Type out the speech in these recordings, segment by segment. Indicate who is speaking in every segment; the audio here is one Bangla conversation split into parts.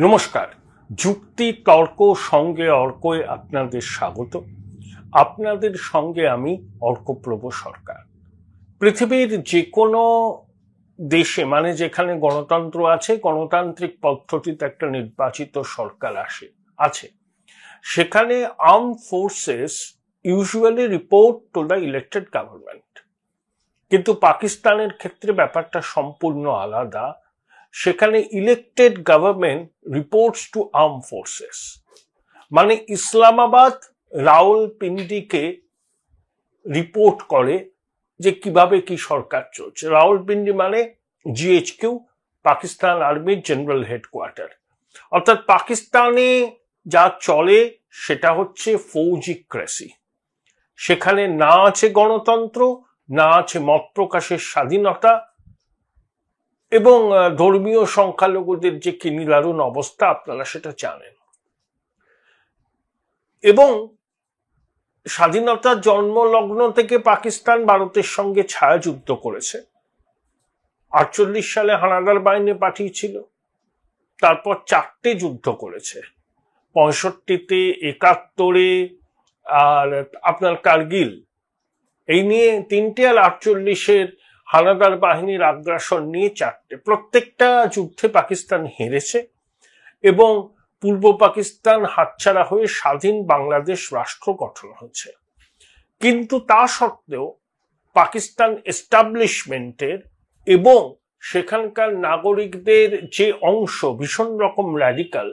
Speaker 1: নমস্কার। যুক্তি তর্ক সঙ্গে অর্কয়ে আপনাদের স্বাগত। আপনাদের সঙ্গে আমি অর্কপ্রভ সরকার। পৃথিবীর যে কোনো দেশে, মানে যেখানে গণতন্ত্র আছে, গণতান্ত্রিক পদ্ধতিতে একটা নির্বাচিত সরকার আছে, সেখানে arm forces usually report to the elected government. কিন্তু পাকিস্তানের ক্ষেত্রে ব্যাপারটা সম্পূর্ণ আলাদা। সেখানে elected government reports to arm forces. মানে ইসলামাবাদ রাওয়ালপিন্ডিকে রিপোর্ট করে যে কিভাবে কি সরকার চলছে। রাওয়ালপিন্ডি মানে জিএইচকিউ, পাকিস্তান আর্মির জেনারেল হেডকোয়ার্টার। অর্থাৎ পাকিস্তানে যা চলে সেটা হচ্ছে ফৌজিক্রেসি। সেখানে না আছে গণতন্ত্র, না আছে মত প্রকাশের স্বাধীনতা, এবং ধর্মীয় সংখ্যালঘুদের যে কি নিদারুণ অবস্থা আপনারা সেটা জানেন। এবং স্বাধীনতার জন্মলগ্ন থেকে পাকিস্তান ভারতের সঙ্গে ছায়াযুদ্ধ করেছে। 48 সালে হানাদার বাহিনী পাঠিয়েছিল, তারপর 4টে যুদ্ধ করেছে, 65-তে, 71-এ, আর আপনার কার্গিল, এই নিয়ে 3টে, আর 48-এর হানাদার বাহিনীর আগ্রাসন নিয়ে 4টে। প্রত্যেকটা যুদ্ধে পাকিস্তান হেরেছে এবং পূর্ব পাকিস্তান হাতছাড়া হয়ে স্বাধীন বাংলাদেশ রাষ্ট্র গঠন হয়েছে। কিন্তু তা সত্ত্বেও পাকিস্তান এস্টাবলিশমেন্টের এবং সেখানকার নাগরিকদের যে অংশ ভীষণ রকম র্যাডিক্যাল,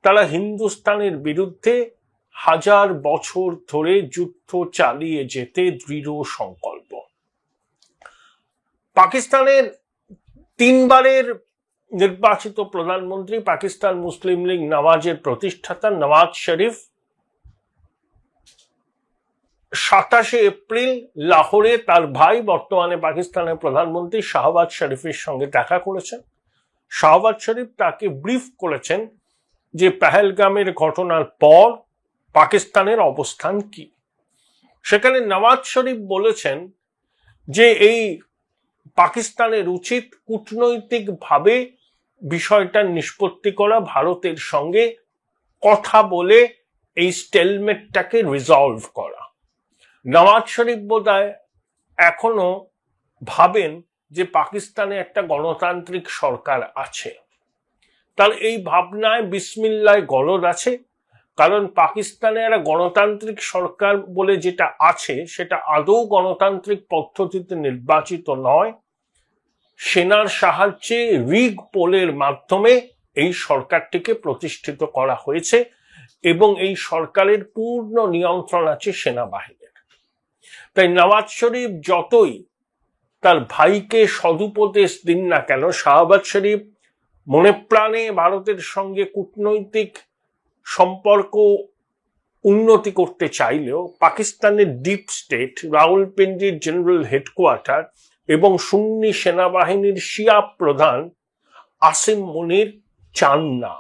Speaker 1: তারা হিন্দুস্তানের বিরুদ্ধে হাজার বছর ধরে যুদ্ধ চালিয়ে যেতে দৃঢ় সংকল্প। পাকিস্তানের 3বারের নির্বাচিত প্রধানমন্ত্রী, পাকিস্তান মুসলিম লীগ নওয়াজের প্রতিষ্ঠাতা নওয়াজ শরীফ 27 এপ্রিল লাহোরে তার ভাই, বর্তমানে পাকিস্তানের প্রধানমন্ত্রী শাহবাজ শরীফের সঙ্গে দেখা করেছেন। শাহবাজ শরীফ তাকে ব্রিফ করেছেন যে পেহেলগামের ঘটনার পর পাকিস্তানের অবস্থান কি। সেখানে নওয়াজ শরীফ বলেছেন যে এই পাকিস্তানের উচিত কূটনৈতিকভাবে বিষয়টা নিষ্পত্তি করা, ভারতের সঙ্গে কথা বলে এই স্টেলমেটটাকে রিজলভ করা। নওয়াজ শরীফ বোধহয় এখনো ভাবেন যে পাকিস্তানে একটা গণতান্ত্রিক সরকার আছে। তার এই ভাবনায় বিসমিল্লাহ গলদ আছে, কারণ পাকিস্তানে একটা গণতান্ত্রিক সরকার বলে যেটা আছে সেটা আদৌ গণতান্ত্রিক পদ্ধতিতে নির্বাচিত নয়। সেনার সাহায্যে রিগ পোলের মাধ্যমে এই সরকারটিকে প্রতিষ্ঠিত করা হয়েছে এবং এই সরকারের পূর্ণ নিয়ন্ত্রণ আছে সেনাবাহিনীর। তাই নওয়াজ শরীফ যতই তার ভাইকে সদুপদেশ দিন না কেন, শাহবাজ শরীফ মনে প্রাণে ভারতের সঙ্গে কূটনৈতিক সম্পর্ক উন্নতি করতে চাইলেও পাকিস্তানের ডিপ স্টেট, রাওয়ালপিন্ডির জেনারেল হেডকোয়ার্টার এবং সুন্নি সেনাবাহিনীর শিয়া প্রধান আসিম মুনির চান না।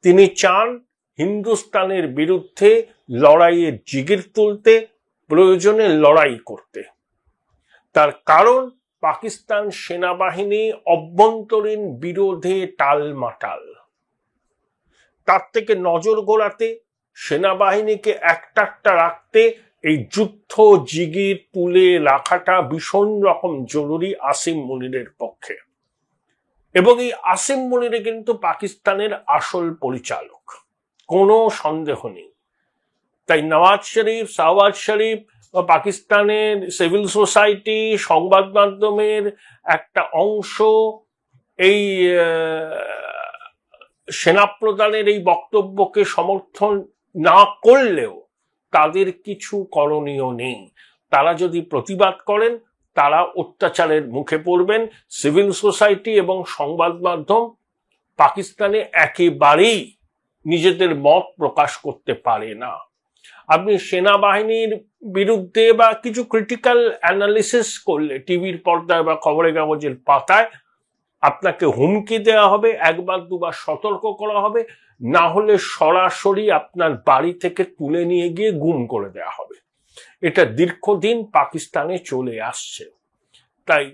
Speaker 1: তিনি চান হিন্দুস্তানের বিরুদ্ধে লড়াইয়ের জিগির তুলতে, প্রয়োজনে লড়াই করতে। তার কারণ পাকিস্তান সেনাবাহিনী অভ্যন্তরীণ বিরোধে টালমাটাল। তার থেকে নজর ঘোরাতে, সেনাবাহিনীকে একটা রাখতে এই যুদ্ধ জিগির তুলে রাখাটা ভীষণ রকম জরুরি আসিম মুনিরের পক্ষে। এবং এই আসিম মুনির কিন্তু পাকিস্তানের আসল পরিচালক, কোনো সন্দেহ নেই। তাই নওয়াজ শরীফ, শাহবাজ শরীফ, পাকিস্তানের সিভিল সোসাইটি, সংবাদ মাধ্যমের একটা অংশ এই সেনাপ্রধানের এই বক্তব্যকে সমর্থন না করলেও তাদের কিছু করণীয় নেই। তারা যদি প্রতিবাদ করেন তারা অত্যাচারের মুখে পড়বেন। সিভিল সোসাইটি এবং সংবাদ মাধ্যম পাকিস্তানে একেবারেই নিজেদের মত প্রকাশ করতে পারে না। আপনি সেনাবাহিনীর বিরুদ্ধে বা কিছু ক্রিটিক্যাল অ্যানালিসিস করলে টিভির পর্দায় বা খবরের কাগজের পাতায় আপনাকে হুমকি দেওয়া হবে, একবার দুবার সতর্ক করা হবে, না হলে সরাসরি আপনার বাড়ি থেকে তুলে নিয়ে গিয়ে গুম করে দেওয়া হবে। এটা দীর্ঘদিন পাকিস্তানে চলে আসছে। তাই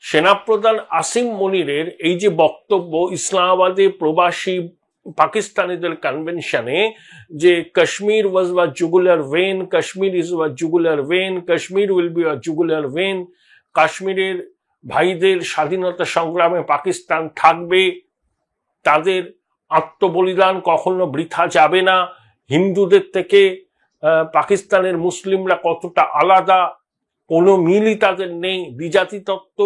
Speaker 1: সেনাপ্রধান আসিম মনিরের এই যে বক্তব্য ইসলামাবাদে প্রবাসী পাকিস্তানিদের কনভেনশনে, যে Kashmir was a jugular vein, Kashmir is a jugular vein, Kashmir will be a jugular vein, কাশ্মীরের ভাইদের স্বাধীনতা সংগ্রামে পাকিস্তান থাকবে, তাদের আত্মবলিদান কখনো বৃথা যাবে না, হিন্দুদের থেকে পাকিস্তানের মুসলিমরা কতটা আলাদা, কোনো মিলই তাদের নেই, দ্বিজাতি তত্ত্ব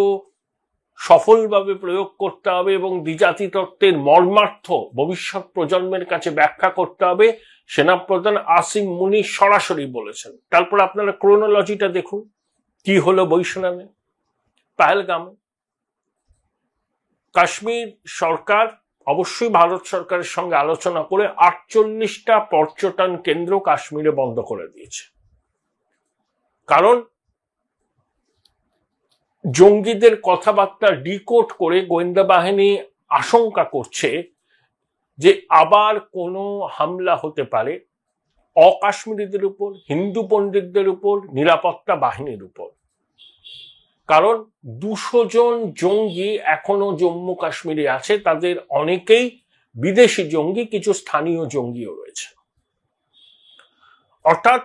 Speaker 1: সফলভাবে প্রয়োগ করতে হবে এবং দ্বিজাতি তত্ত্বের মর্মার্থ ভবিষ্যৎ প্রজন্মের কাছে ব্যাখ্যা করতে হবে, সেনাপ্রধান আসিম মুনির সরাসরি বলেছেন। তারপর আপনারা ক্রোনোলজিটা দেখুন কি হলো বৈশনানে, পাহেলগামে। কাশ্মীর সরকার অবশ্যই ভারত সরকারের সঙ্গে আলোচনা করে 48টা পর্যটন কেন্দ্র কাশ্মীরে বন্ধ করে দিয়েছে। কারণ জঙ্গিদের কথাবার্তা ডিকোড করে গোয়েন্দা বাহিনী আশঙ্কা করছে যে আবার কোনো হামলা হতে পারে অকাশ্মীরিদের উপর, হিন্দু পণ্ডিতদের উপর, নিরাপত্তা বাহিনীর উপর। কারণ 200 জন জঙ্গি এখনো জম্মু কাশ্মীরে আছে, তাদের অনেকেই বিদেশি জঙ্গি, কিছু স্থানীয় জঙ্গিও রয়েছে। অর্থাৎ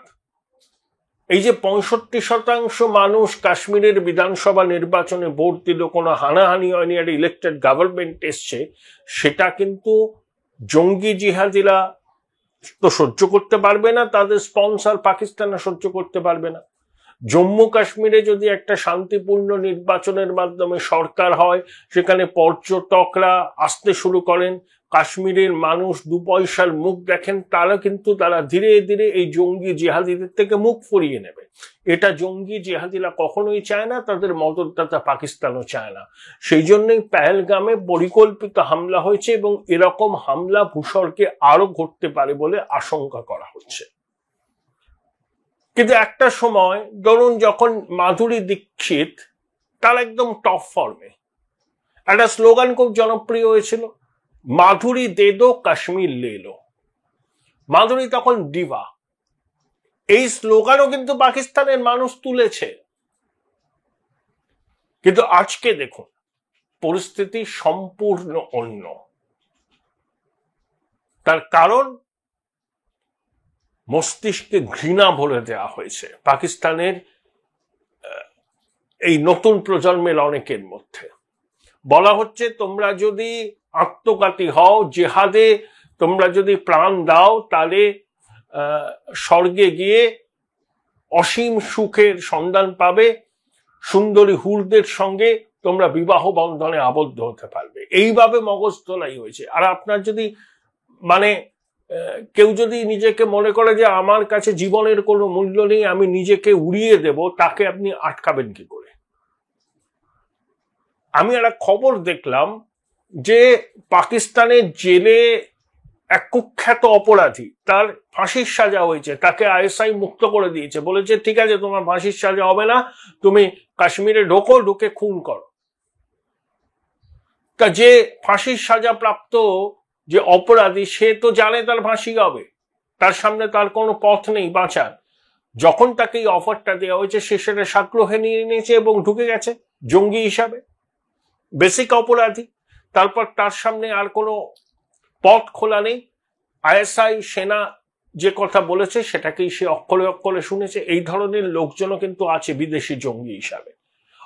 Speaker 1: এই যে 65% মানুষ কাশ্মীরের বিধানসভা নির্বাচনে ভোট দিল, কোনো হানাহানি হয়নি, একটা ইলেক্টেড গভর্নমেন্ট এসছে, সেটা কিন্তু জঙ্গি জিহাদিরা তো সহ্য করতে পারবে না, তাদের স্পন্সর পাকিস্তানও সহ্য করতে পারবে না। জম্মু কাশ্মীরে যদি একটা শান্তিপূর্ণ নির্বাচনের মাধ্যমে সরকার হয়, সেখানে পর্যটকরা আসতে শুরু করেন, কাশ্মীরের মানুষ 2 পয়সার মুখ দেখেন, তারা ধীরে ধীরে এই জঙ্গি জিহাদিদের থেকে মুখ ফিরিয়ে নেবে। এটা জঙ্গি জিহাদিরা কখনোই চায় না, তাদের মদতদাতা পাকিস্তানও চায় না। সেই জন্যই পেহেলগামে পরিকল্পিত হামলা হয়েছে এবং এরকম হামলা ভূস্বর্গে আরো ঘটতে পারে বলে আশঙ্কা করা হচ্ছে। কিন্তু একটা সময় ধরুন যখন মাধুরী দীক্ষিত, তার একদম টপ ফর্মে, একটা স্লোগান খুব জনপ্রিয় হয়েছিল, মাধুরী দে দো কাশ্মীর লে লো। মাধুরী তখন ডিভা, এই স্লোগানও কিন্তু পাকিস্তানের মানুষ তুলেছে। কিন্তু আজকে দেখুন পরিস্থিতি সম্পূর্ণ অন্য। তার কারণ মস্তিষ্কে ঘৃণা ভরে দেওয়া হয়েছে পাকিস্তানের এই নতুন প্রজন্মের অনেকের মধ্যে। বলা হচ্ছে তোমরা যদি আত্মঘাতী হও, জেহাদে তোমরা যদি প্রাণ দাও, তাহলে স্বর্গে গিয়ে অসীম সুখের সন্ধান পাবে, সুন্দরী হুরদের সঙ্গে তোমরা বিবাহ বন্ধনে আবদ্ধ হতে পারবে। এইভাবে মগজ তোলাই হয়েছে। আর আপনার যদি কেউ যদি নিজেকে মনে করে যে আমার কাছে জীবনের কোনো মূল্য নেই, আমি নিজেকে উড়িয়ে দেব, তাকে আপনি আটকাবেন কি করে? আমি একটা খবর দেখলাম যে পাকিস্তানের জেলে এক কুখ্যাত অপরাধী, তার ফাঁসির সাজা হয়েছে, তাকে আইএসআই মুক্ত করে দিয়েছে, বলেছে ঠিক আছে তোমার ফাঁসির সাজা হবে না, তুমি কাশ্মীরে ঢুকে খুন করো। তা যে ফাঁসির সাজা প্রাপ্ত যে অপরাধী, সে তো জানে তার ফাঁসি হবে, তার সামনে তার কোনো পথ নেই বাঁচার। যখন তাকে এই অফারটা দেওয়া হয়েছে, সে সেটা সাগ্রহে নিয়ে নিয়েছে এবং ঢুকে গেছে জঙ্গি হিসাবে, বেসিক অপরাধী। তারপর তার সামনে আর কোনো পথ খোলা নেই। আইএসআই সেনা যে কথা বলেছে সেটাকেই সে অক্ষরে অক্ষরে শুনেছে। এই ধরনের লোকজনও কিন্তু আছে বিদেশি জঙ্গি হিসাবে।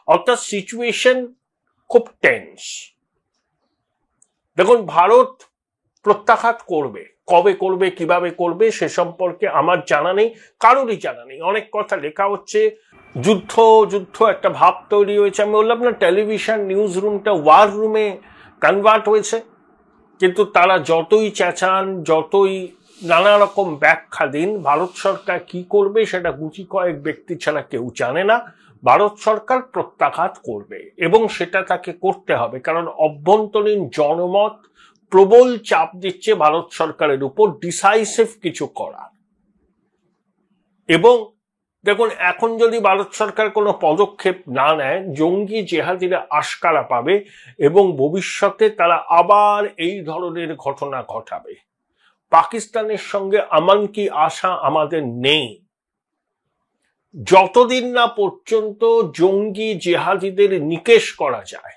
Speaker 1: অর্থাৎ সিচুয়েশন খুব টেন্স। দেখুন ভারত প্রত্যাঘাত করবে, কবে করবে, কিভাবে করবে সে সম্পর্কে আমার জানা নেই, কারোরই জানা নেই। অনেক কথা লেখা হচ্ছে, যুদ্ধ একটা ভাব তৈরি হয়েছে। আমি বললাম না, টেলিভিশন নিউজ রুমটা ওয়ার রুমে কনভার্ট হয়েছে। কিন্তু তারা যতই চেঁচান, যতই নানা রকম ব্যাখ্যা দিন, ভারত সরকার কি করবে সেটা গুটি কয়েক ব্যক্তি ছাড়া কেউ জানে না। ভারত সরকার প্রত্যাঘাত করবে এবং সেটা তাকে করতে হবে, কারণ অভ্যন্তরীণ জনমত প্রবল চাপ দিচ্ছে ভারত সরকারের উপর ডিসাইসিভ কিছু করার। এবং দেখুন এখন যদি ভারত সরকার কোনো পদক্ষেপ না নেয়, জঙ্গি জেহাদিরা আশকারা পাবে এবং ভবিষ্যতে তারা আবার এই ধরনের ঘটনা ঘটাবে। পাকিস্তানের সঙ্গে আমান কি আশা আমাদের নেই। যতদিন না পর্যন্ত জঙ্গি জেহাদিদের নিকেশ করা যায়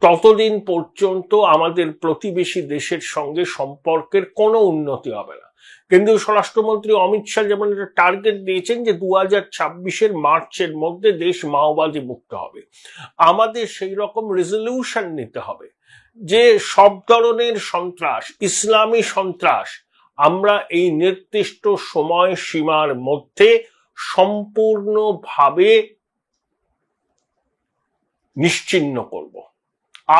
Speaker 1: ততদিন পর্যন্ত আমাদের প্রতিবেশী দেশের সঙ্গে সম্পর্কের কোনো উন্নতি হবে না। কেন্দ্রীয় স্বরাষ্ট্রমন্ত্রী অমিত শাহ যেমন একটা টার্গেট দিয়েছেন যে 2026 মার্চের মধ্যে দেশ মাওবাদী মুক্ত হবে, আমাদের সেই রকম রেজলিউশন নিতে হবে যে সব ধরনের সন্ত্রাস, ইসলামী সন্ত্রাস আমরা এই নির্দিষ্ট সময় সীমার মধ্যে সম্পূর্ণভাবে নিশ্চিহ্ন করব।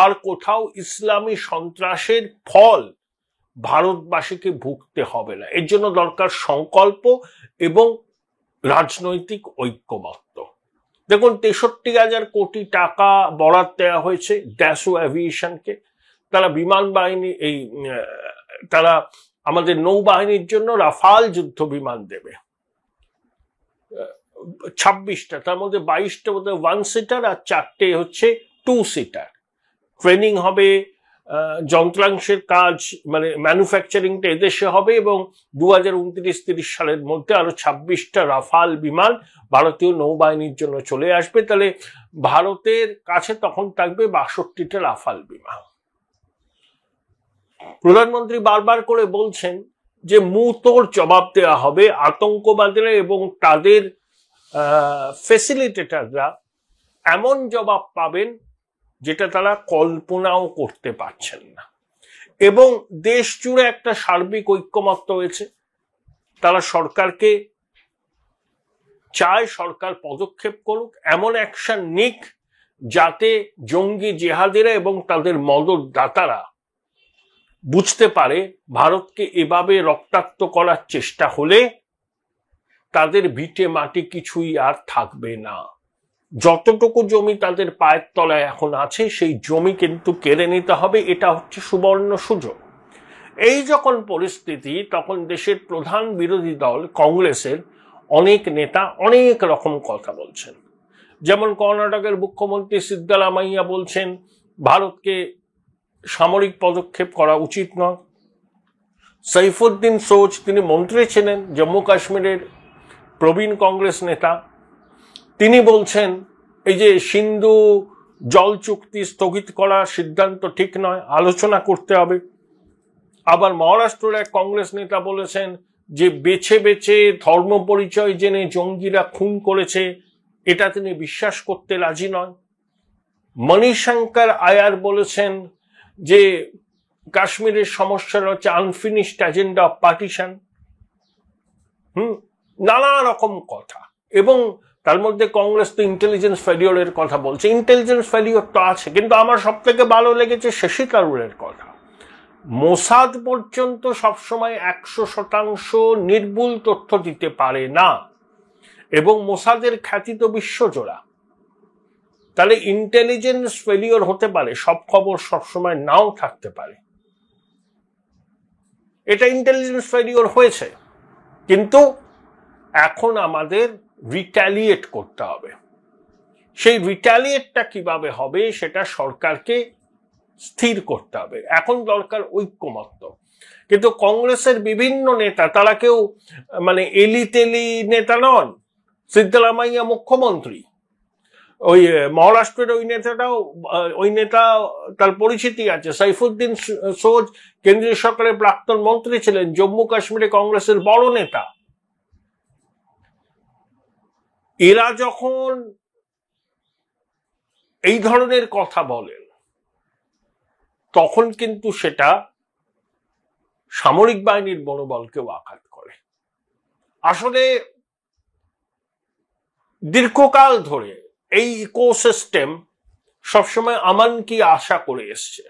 Speaker 1: আর কোথাও ইসলামী সন্ত্রাসের ফল ভারতবাসীকে ভুগতে হবে না। এর জন্য দরকার সংকল্প এবং রাজনৈতিক ঐক্যমত্য। দেখুন 63,000 কোটি টাকা বরাদ দেওয়া হয়েছে ড্যাসো এভিয়েশনকে। তারা বিমান বাহিনী তারা আমাদের নৌবাহিনীর জন্য রাফাল যুদ্ধ বিমান দেবে 26টা, তার মধ্যে 22টা বোধহয় 1 সিটার আর 4টে হচ্ছে 2 সিটার। ট্রেনিং হবে, যন্ত্রাংশের কাজ মানে ম্যানুফ্যাকচারিংটা এদেশে হবে এবং 2029-30 সালের মধ্যে আরো 26টা রাফাল বিমান ভারতীয় নৌবাহিনীর জন্য চলে আসবে। তাহলে ভারতের কাছে তখন থাকবে 62টা রাফাল বিমান। প্রধানমন্ত্রী বারবার করে বলছেন যে মুহূর্তর জবাব দেওয়া হবে আতঙ্কবাদীরা এবং তাদের ফ্যাসিলিটেটররা এমন জবাব পাবেন যেটা তারা কল্পনাও করতে পারছেন না। এবং দেশ জুড়ে একটা সার্বিক ঐক্যমত্য হয়েছে, তারা সরকারকে চায় সরকার পদক্ষেপ করুক, এমন অ্যাকশন নিক যাতে জঙ্গি জেহাদিরা এবং তাদের মদতদাতারা বুঝতে পারে ভারতকে এভাবে রক্তাক্ত করার চেষ্টা হলে তাদের ভিটে মাটি কিছুই আর থাকবে না। যতটুকু জমি তাদের পায়ের তলায় এখন আছে সেই জমি কিন্তু কেড়ে নিতে হবে। এটা হচ্ছে সুবর্ণ সুযোগ। এই যখন পরিস্থিতি, তখন দেশের প্রধান বিরোধী দল কংগ্রেসের অনেক নেতা অনেক রকম কথা বলছেন। যেমন কর্ণাটকের মুখ্যমন্ত্রী সিদ্দারামাইয়া বলছেন ভারতকে সামরিক পদক্ষেপ করা উচিত নয়। সাইফুদ্দিন সোজ, তিনি মন্ত্রী ছিলেন, জম্মু কাশ্মীরের প্রবীণ কংগ্রেস নেতা, তিনি বলছেন এই যে সিন্ধু জল চুক্তি স্থগিত করার সিদ্ধান্ত ঠিক নয়, আলোচনা করতে হবে। আবার মহারাষ্ট্রের এক কংগ্রেস নেতা বলেছেন যে বেছে বেছে ধর্ম পরিচয় জেনে জঙ্গিরা খুন করেছে, এটা তিনি বিশ্বাস করতে রাজি নয়। মণিশঙ্কর আয়ার বলেছেন যে কাশ্মীরের সমস্যাটা হচ্ছে আনফিনিশড এজেন্ডা অফ পার্টিশন। নানা রকম কথা। এবং তার মধ্যে কংগ্রেস তো ইন্টেলিজেন্স ফেলিওরের কথা বলছে। ইন্টেলিজেন্স ফেলিওর তো আছে, কিন্তু আমার সব থেকে ভালো লেগেছে শশী থারুরের কথা। মোসাদ পর্যন্ত সবসময় 100% নির্ভুল তথ্য দিতে পারে না, এবং মোসাদের খ্যাতি তো বিশ্বজোড়া। তাহলে ইন্টেলিজেন্স ফেলিওর হতে পারে, সব খবর সবসময় নাও থাকতে পারে। এটা ইন্টেলিজেন্স ফেলিওর হয়েছে, কিন্তু এখন আমাদের রিট্যালিয়েট করতে হবে। সেই রিট্যালিয়েটটা কিভাবে হবে সেটা সরকারকে স্থির করতে হবে। এখন দরকার ঐক্যমত্য। কিন্তু কংগ্রেসের বিভিন্ন নেতা, তারা কেউ মানে এলি তেলি নেতা নন। সিদ্দারামাইয়া মুখ্যমন্ত্রী, ওই মহারাষ্ট্রের ওই নেতা তার পরিচিতি আছে। সাইফুদ্দিন সোজ কেন্দ্রীয় সরকারের প্রাক্তন মন্ত্রী ছিলেন, জম্মু কাশ্মীরে কংগ্রেসের বড় নেতা। এরা যখন এই ধরনের কথা বলেন তখন কিন্তু সেটা সামরিক বাহিনীর মনোবলকেও আঘাত করে। আসলে দীর্ঘকাল ধরে এই ইকোসিস্টেম সবসময় আমান কি আশা করে এসছে।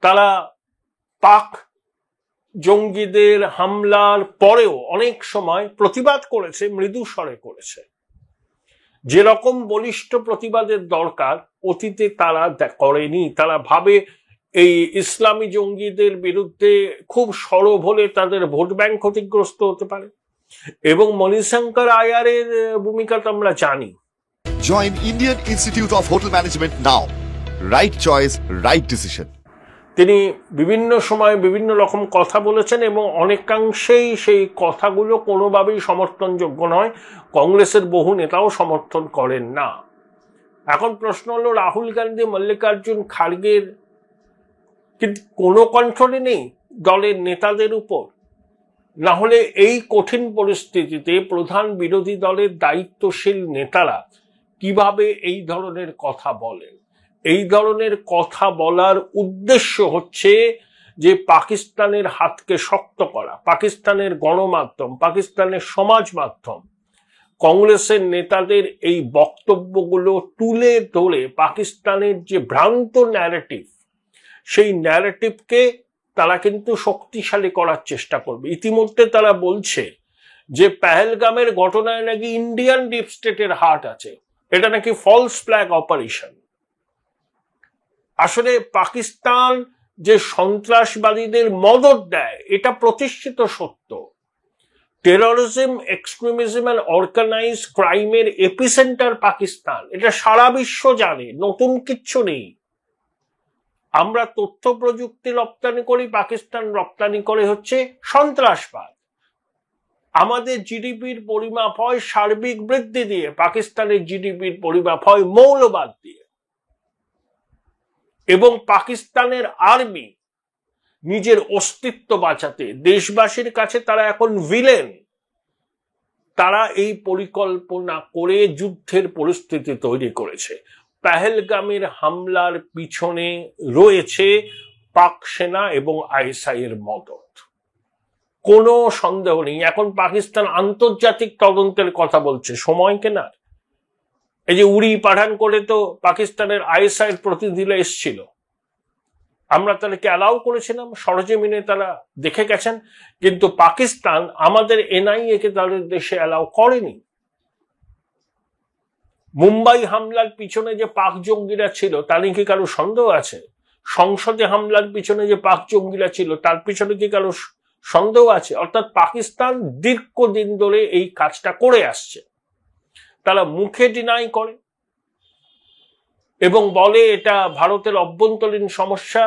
Speaker 1: তারা পাক জঙ্গিদের হামলার পরেও অনেক সময় প্রতিবাদ করেছে, মৃদু স্বরে করেছে। যেরকম বলিষ্ঠ প্রতিবাদের দরকার অতীতে তারা করেনি। তারা ভাবে এই ইসলামী জঙ্গিদের বিরুদ্ধে খুব সরব হলে তাদের ভোট ব্যাংক ক্ষতিগ্রস্ত হতে পারে, এবং মণিশঙ্কর আয়ারের ভূমিকা তো আমরা জানি।
Speaker 2: Join Indian Institute of Hotel Management now. Right choice, right decision.
Speaker 1: তিনি বিভিন্ন সময় বিভিন্ন রকম কথা বলেছেন এবং অনেকাংশেই সেই কথাগুলো কোনোভাবেই সমর্থনযোগ্য নয়। কংগ্রেসের বহু নেতাও সমর্থন করেন না। এখন প্রশ্ন হলো, রাহুল গান্ধী, মল্লিকার্জুন খাড়গের কিন্তু কোনো কন্ট্রোলে নেই দলের নেতাদের উপর? না হলে এই কঠিন পরিস্থিতিতে প্রধান বিরোধী দলের দায়িত্বশীল নেতারা কিভাবে এই ধরনের কথা বলেন? এই ধরনের কথা বলার উদ্দেশ্য হচ্ছে যে পাকিস্তানের হাতকে শক্ত করা, পাকিস্তানের গণমাধ্যম, পাকিস্তানের সমাজ মাধ্যম কংগ্রেসের নেতাদের এই বক্তব্যগুলো তুলে ধরে পাকিস্তানের যে ভ্রান্ত ন্যারেটিভ, সেই ন্যারেটিভকে তারা কিন্তু শক্তিশালী করার চেষ্টা করবে। ইতিমধ্যে তারা বলছে যে পেহেলগামের ঘটনায় নাকি ইন্ডিয়ান ডিপ স্টেটের হাত আছে, এটা নাকি ফলস ফ্ল্যাগ অপারেশন। আসলে পাকিস্তান যে সন্ত্রাসবাদীদের মদদ দেয় এটা প্রতিষ্ঠিত সত্য। টেররিজম, এক্সট্রিমিজম এন্ড অর্গানাইজড ক্রাইমের এপিসেন্টার পাকিস্তান, এটা সারা বিশ্ব জানে, নতুন কিচ্ছু নেই। আমরা তথ্য প্রযুক্তি রপ্তানি করি, পাকিস্তান রপ্তানি করে হচ্ছে সন্ত্রাসবাদ। আমাদের জিডিপির পরিমাপ হয় সার্বিক বৃদ্ধি দিয়ে, পাকিস্তানের জিডিপির পরিমাপ হয় মৌলবাদ দিয়ে। এবং পাকিস্তানের আর্মি নিজের অস্তিত্ব বাঁচাতে, দেশবাসীর কাছে তারা এখন ভিলেন। তারা এই পরিকল্পনা করে যুদ্ধের পরিস্থিতি তৈরি করেছে। পেহেলগামের হামলার পিছনে রয়েছে পাক সেনা এবং আইএসআই এর মদত, কোনো সন্দেহ নেই। এখন পাকিস্তান আন্তর্জাতিক তদন্তের কথা বলছে, সময় কেনার। এই যে উড়ি পাঠান করে তো পাকিস্তানের আইএসআই এর প্রতিনিধিরা এসেছিল, আমরা তাদেরকে অ্যালাউ করেছিলাম, সরজমিনে তারা দেখে গেছেন, কিন্তু পাকিস্তান আমাদের এনআইএ কে তাদের দেশে অ্যালাউ করেনি। মুম্বাই হামলার পিছনে যে পাক জঙ্গিরা ছিল তা নিয়ে কি কারো সন্দেহ আছে? সংসদে হামলার পিছনে যে পাক জঙ্গিরা ছিল তার পিছনে কি কারো সন্দেহ আছে? অর্থাৎ পাকিস্তান দীর্ঘদিন ধরে এই কাজটা করে আসছে। তারা মুখে ডিনাই করে এবং বলে এটা ভারতের অভ্যন্তরীণ সমস্যা,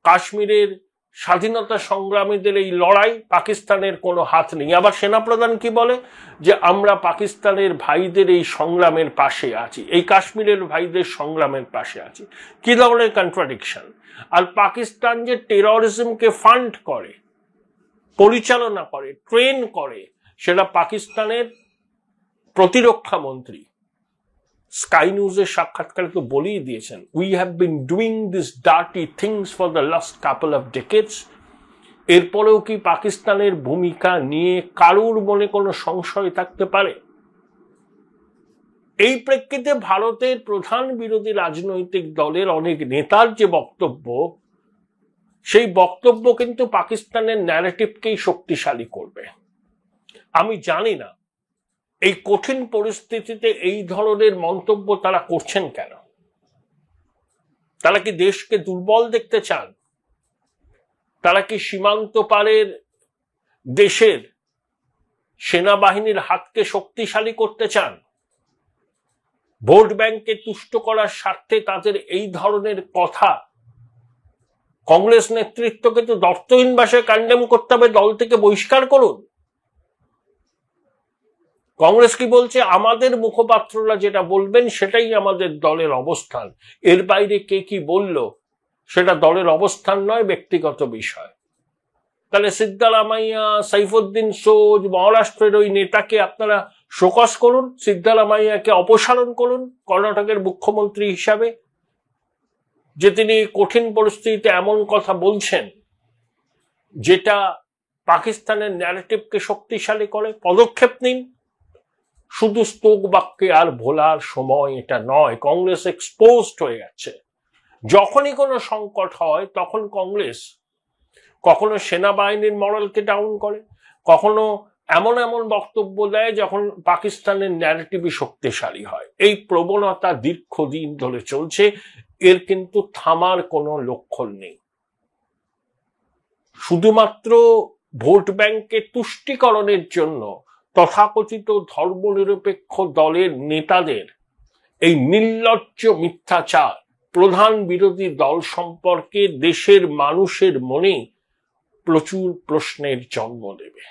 Speaker 1: কাশ্মীরের স্বাধীনতা সংগ্রামীদের এই লড়াই, পাকিস্তানের কোনো হাত নেই। আবার সেনাপ্রধান কি বলে যে আমরা পাকিস্তানের ভাইদের এই সংগ্রামের পাশে আছি, এই কাশ্মীরের ভাইদের সংগ্রামের পাশে আছি। কি ধরনের কন্ট্রাডিকশন! আর পাকিস্তান যে টেররিজমকে ফান্ড করে, পরিচালনা করে, ট্রেন করে, সেটা পাকিস্তানের প্রতিরক্ষা মন্ত্রী স্কাই নিউজের সাক্ষাৎকারে তো বলেই দিয়েছেন, we have been doing this dirty things for the last couple of decades. এরপরেও কি পাকিস্তানের ভূমিকা নিয়ে কারুর মনে কোনো সংশয় থাকতে পারে? এই প্রেক্ষিতে ভারতের প্রধান বিরোধী রাজনৈতিক দলের অনেক নেতার যে বক্তব্য, সেই বক্তব্য কিন্তু পাকিস্তানের ন্যারেটিভকেই শক্তিশালী করবে। আমি জানি না এই কঠিন পরিস্থিতিতে এই ধরনের মন্তব্য তারা করছেন কেন। তারা কি দেশকে দুর্বল দেখতে চান? তারা কি সীমান্ত পারের দেশের সেনাবাহিনীর হাতকে শক্তিশালী করতে চান? ভোট ব্যাংককে তুষ্ট করার স্বার্থে তাদের এই ধরনের কথা কংগ্রেস নেতৃত্বকে তো দর্থহীন ভাষায় কন্ডেম করতে হবে, দল থেকে বহিষ্কার করুন। কংগ্রেস কি বলছে? আমাদের মুখপাত্ররা যেটা বলবেন সেটাই আমাদের দলের অবস্থান, এর বাইরে কে কি বলল সেটা দলের অবস্থান নয়, ব্যক্তিগত বিষয়। তাহলে সিদ্দারামাইয়া, সাইফুদ্দিন সোজ, মহারাষ্ট্রের ওই নেতাকে আপনারা শোকজ করুন, সিদ্দারামাইয়াকে অপসারণ করুন কর্ণাটকের মুখ্যমন্ত্রী হিসাবে, যে তিনি কঠিন পরিস্থিতিতে এমন কথা বলছেন যেটা পাকিস্তানের ন্যারেটিভকে শক্তিশালী করে। পদক্ষেপ নিন। শুধু স্তোক বাক্যে আর ভোলার সময় এটা নয়। কংগ্রেস এক্সপোজড হয়ে যাচ্ছে। যখনই কোনো সংকট হয় তখন কংগ্রেস কখনো সেনাবাহিনীর মরালকে ডাউন করে, কখনো এমন এমন বক্তব্য দেয় যখন পাকিস্তানের ন্যারেটিভই শক্তিশালী হয়। এই প্রবণতা দীর্ঘদিন ধরে চলছে, এর কিন্তু থামার কোনো লক্ষণ নেই। শুধুমাত্র ভোট ব্যাংকে তুষ্টিকরণের জন্য তথাকথিত ধর্মনিরপেক্ষ দলের নেতাদের এই নির্লজ্জ মিথ্যাচার প্রধান বিরোধী দল সম্পর্কে দেশের মানুষের মনে প্রচুর প্রশ্নের জন্ম দেবে।